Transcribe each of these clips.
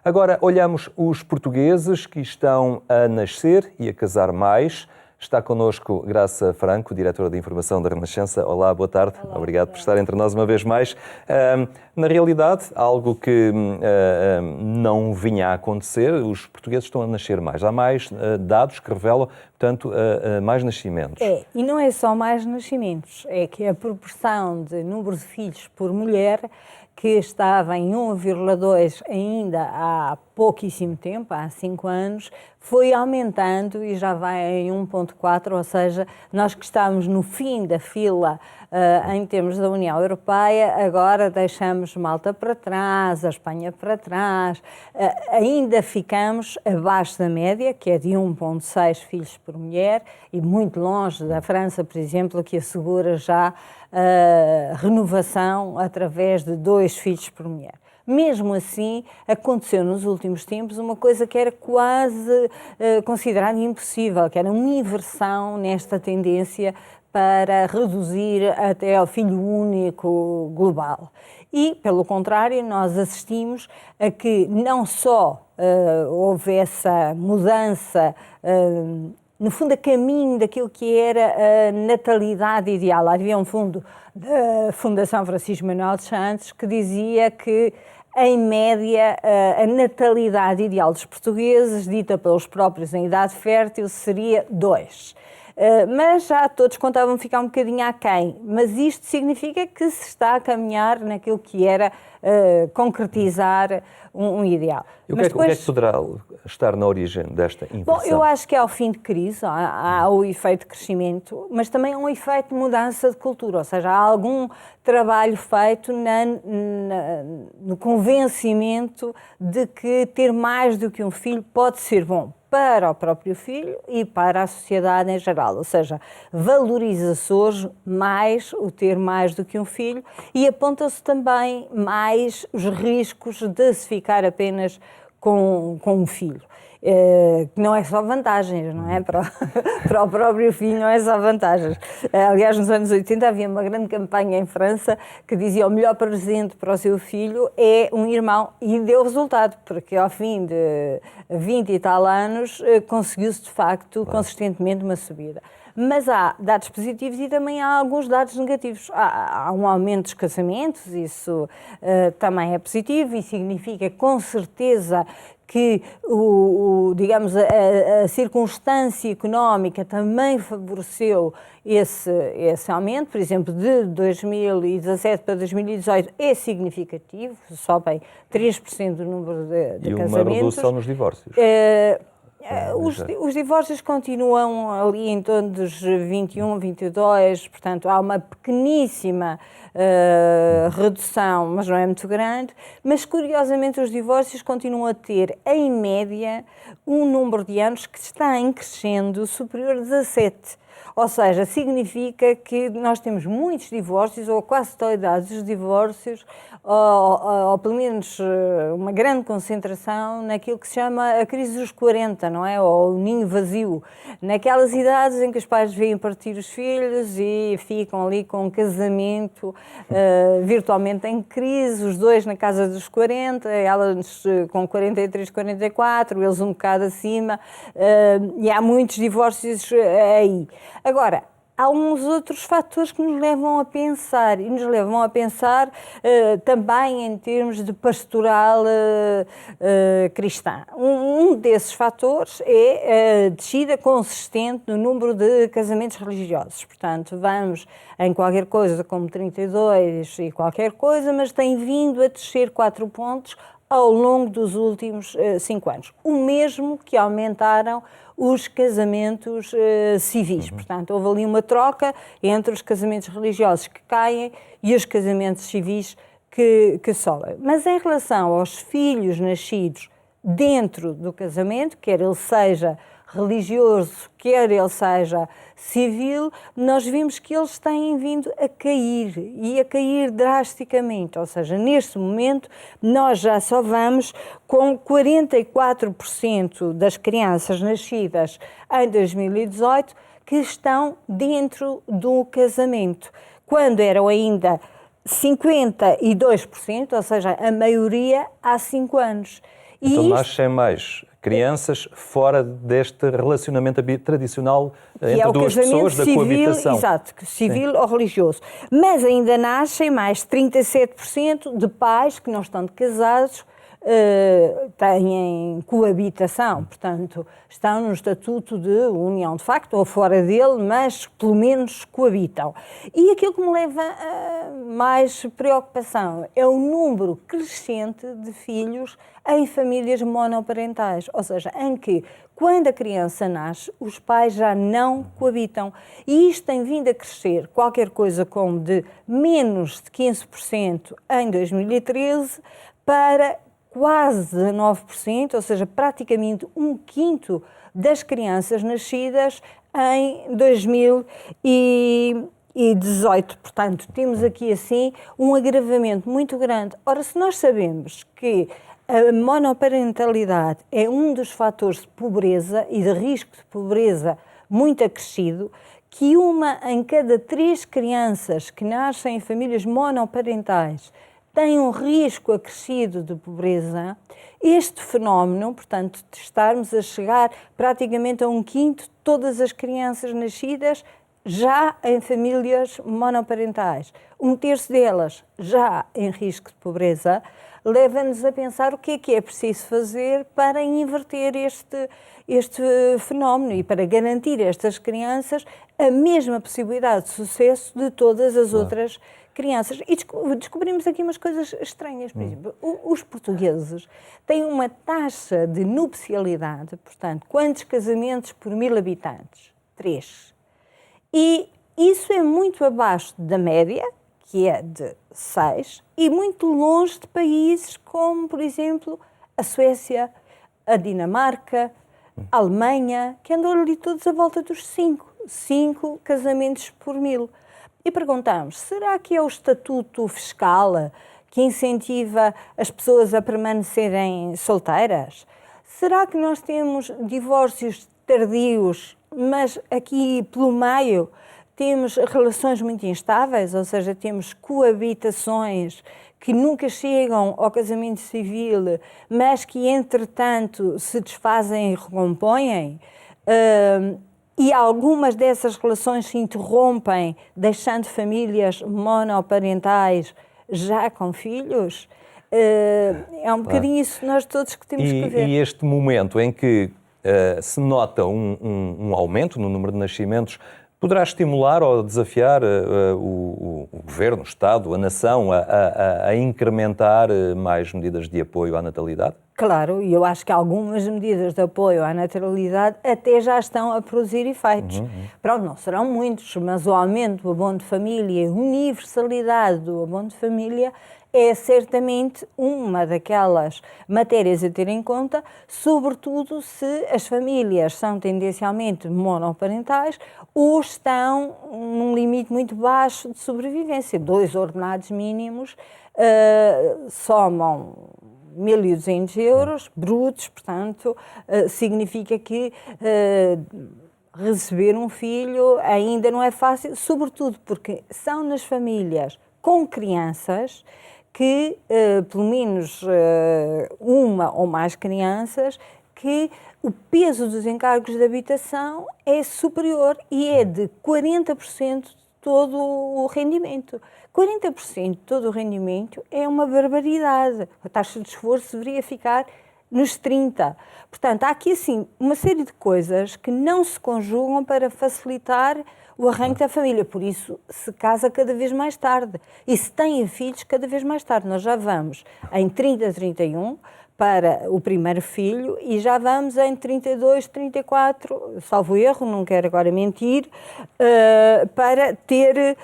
Agora olhamos os portugueses que estão a nascer e a casar mais. Está connosco Graça Franco, diretora de Informação da Renascença. Olá, boa tarde. Olá, obrigado por estar entre nós uma vez mais. Na realidade, algo que não vinha a acontecer, os portugueses estão a nascer mais. Há mais dados que revelam, portanto, mais nascimentos. E não é só mais nascimentos, é que a proporção de número de filhos por mulher, que estava em 1,2 ainda há pouquíssimo tempo, há 5 anos, foi aumentando e já vai em 1,4, ou seja, nós que estamos no fim da fila em termos da União Europeia, agora deixamos Malta para trás, a Espanha para trás, ainda ficamos abaixo da média, que é de 1,6 filhos por mulher, e muito longe da França, por exemplo, que assegura já renovação através de 2 filhos por mulher. Mesmo assim, aconteceu nos últimos tempos uma coisa que era quase considerada impossível, que era uma inversão nesta tendência para reduzir até ao filho único global. E, pelo contrário, nós assistimos a que não só houve essa mudança no fundo, a caminho daquilo que era a natalidade ideal. Havia um fundo da Fundação Francisco Manuel dos Santos que dizia que, em média, a natalidade ideal dos portugueses, dita pelos próprios em idade fértil, seria 2. Mas já todos contavam ficar um bocadinho aquém. Mas isto significa que se está a caminhar naquilo que era concretizar um ideal. E o que é que poderá estar na origem desta inversão? Bom, eu acho que é o fim de crise, há o efeito de crescimento, mas também há um efeito de mudança de cultura, ou seja, há algum trabalho feito no convencimento de que ter mais do que um filho pode ser bom para o próprio filho e para a sociedade em geral, ou seja, valoriza-se hoje mais o ter mais do que um filho e aponta-se também mais os riscos de se ficar apenas com um filho. Que não é só vantagens, não é? Para o próprio filho não é só vantagens. Aliás, nos anos 80 havia uma grande campanha em França que dizia o melhor presente para o seu filho é um irmão, e deu resultado, porque ao fim de 20 e tal anos conseguiu-se de facto consistentemente uma subida. Mas há dados positivos e também há alguns dados negativos. Há um aumento dos casamentos, isso também é positivo e significa com certeza que digamos, a circunstância económica também favoreceu esse aumento. Por exemplo, de 2017 para 2018 é significativo, sobem 3% do número de casamentos. E uma redução nos divórcios. Os divórcios continuam ali em torno dos 21, 22, portanto há uma pequeníssima redução, mas não é muito grande, mas curiosamente os divórcios continuam a ter, em média, um número de anos que está em crescendo superior a 17. Ou seja, significa que nós temos muitos divórcios, ou quase totalidade dos divórcios, ou pelo menos uma grande concentração naquilo que se chama a crise dos 40, não é? Ou o ninho vazio. Naquelas idades em que os pais veem partir os filhos e ficam ali com um casamento virtualmente em crise, os dois na casa dos 40, elas com 43, 44, eles um bocado acima, e há muitos divórcios aí. Agora, há uns outros fatores que nos levam a pensar, e nos levam a pensar também em termos de pastoral cristã. Um desses fatores é a descida consistente no número de casamentos religiosos. Portanto, vamos em qualquer coisa como 32 e qualquer coisa, mas tem vindo a descer 4 pontos ao longo dos últimos 5 anos. O mesmo que aumentaram os casamentos civis. Portanto, houve ali uma troca entre os casamentos religiosos que caem e os casamentos civis que sobem. Mas em relação aos filhos nascidos dentro do casamento, quer ele seja religioso, quer ele seja civil, nós vimos que eles têm vindo a cair, e a cair drasticamente. Ou seja, neste momento, nós já só vamos com 44% das crianças nascidas em 2018 que estão dentro do casamento, quando eram ainda 52%, ou seja, a maioria há 5 anos. Então nascem mais crianças fora deste relacionamento tradicional entre duas pessoas, da coabitação. Exato, civil ou religioso. Mas ainda nascem mais 37% de pais que não estão casados, têm coabitação, portanto, estão no estatuto de união de facto ou fora dele, mas pelo menos coabitam. E aquilo que me leva a mais preocupação é o número crescente de filhos em famílias monoparentais, ou seja, em que quando a criança nasce, os pais já não coabitam. E isto tem vindo a crescer, qualquer coisa como de menos de 15% em 2013 para quase 19%, ou seja, praticamente um quinto das crianças nascidas em 2018. Portanto, temos aqui assim um agravamento muito grande. Ora, se nós sabemos que a monoparentalidade é um dos fatores de pobreza e de risco de pobreza muito acrescido, que uma em cada 3 crianças que nascem em famílias monoparentais tem um risco acrescido de pobreza, este fenómeno, portanto, de estarmos a chegar praticamente a um quinto de todas as crianças nascidas já em famílias monoparentais, um terço delas já em risco de pobreza, leva-nos a pensar o que é preciso fazer para inverter este fenómeno e para garantir a estas crianças a mesma possibilidade de sucesso de todas as outras crianças. E descobrimos aqui umas coisas estranhas. Por exemplo, os portugueses têm uma taxa de nupcialidade, portanto, quantos casamentos por 1000 habitantes? 3. E isso é muito abaixo da média, que é de 6, e muito longe de países como, por exemplo, a Suécia, a Dinamarca, a Alemanha, que andam ali todos à volta dos 5 casamentos por 1000. E perguntamos, será que é o estatuto fiscal que incentiva as pessoas a permanecerem solteiras? Será que nós temos divórcios tardios, mas aqui pelo meio temos relações muito instáveis, ou seja, temos coabitações que nunca chegam ao casamento civil, mas que, entretanto, se desfazem e recompõem? E algumas dessas relações se interrompem, deixando famílias monoparentais já com filhos? É um bocadinho isso nós todos que temos que ver. E este momento em que se nota um aumento no número de nascimentos, poderá estimular ou desafiar o Governo, o Estado, a nação a incrementar mais medidas de apoio à natalidade? Claro, e eu acho que algumas medidas de apoio à natalidade até já estão a produzir efeitos. Pronto, não serão muitos, mas o aumento do abono de família, a universalidade do abono de família é certamente uma daquelas matérias a ter em conta, sobretudo se as famílias são tendencialmente monoparentais ou estão num limite muito baixo de sobrevivência. 2 ordenados mínimos somam 1.200 euros brutos, portanto, significa que receber um filho ainda não é fácil, sobretudo porque são nas famílias com crianças que, pelo menos uma ou mais crianças, que o peso dos encargos de habitação é superior e é de 40% de todo o rendimento. 40% de todo o rendimento é uma barbaridade. A taxa de esforço deveria ficar nos 30%. Portanto, há aqui, assim, uma série de coisas que não se conjugam para facilitar o arranque da família. Por isso, se casa cada vez mais tarde. E se tem filhos, cada vez mais tarde. Nós já vamos em 30, 31 para o primeiro filho e já vamos em 32, 34, salvo erro, não quero agora mentir, para ter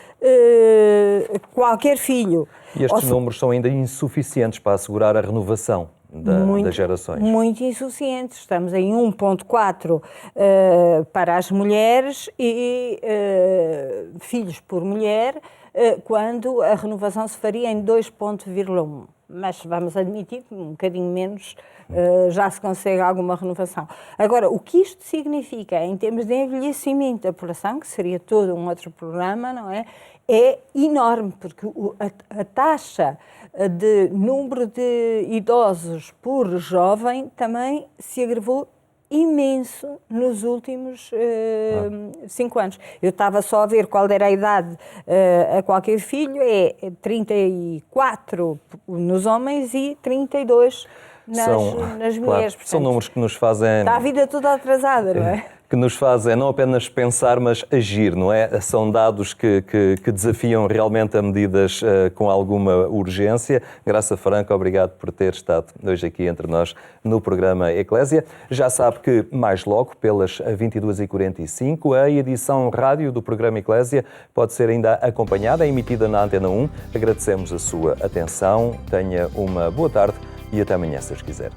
qualquer filho. E estes números são ainda insuficientes para assegurar a renovação das gerações? Muito insuficientes. Estamos em 1,4 para as mulheres e filhos por mulher, quando a renovação se faria em 2,1. Mas vamos admitir que um bocadinho menos já se consegue alguma renovação. Agora, o que isto significa em termos de envelhecimento da população, que seria todo um outro programa, não é? É enorme, porque a taxa de número de idosos por jovem também se agravou imenso nos últimos 5 anos. Eu estava só a ver qual era a idade a qualquer filho, é 34 nos homens e 32 nas mulheres. Claro, Portanto, são números que nos fazem... está a vida toda atrasada, não é? Que nos fazem não apenas pensar, mas agir, não é? São dados que desafiam realmente a medidas com alguma urgência. Graça Franco, obrigado por ter estado hoje aqui entre nós no programa Eclésia. Já sabe que mais logo, pelas 22h45, a edição rádio do programa Eclésia pode ser ainda acompanhada, emitida na Antena 1. Agradecemos a sua atenção, tenha uma boa tarde e até amanhã, se Deus quiser.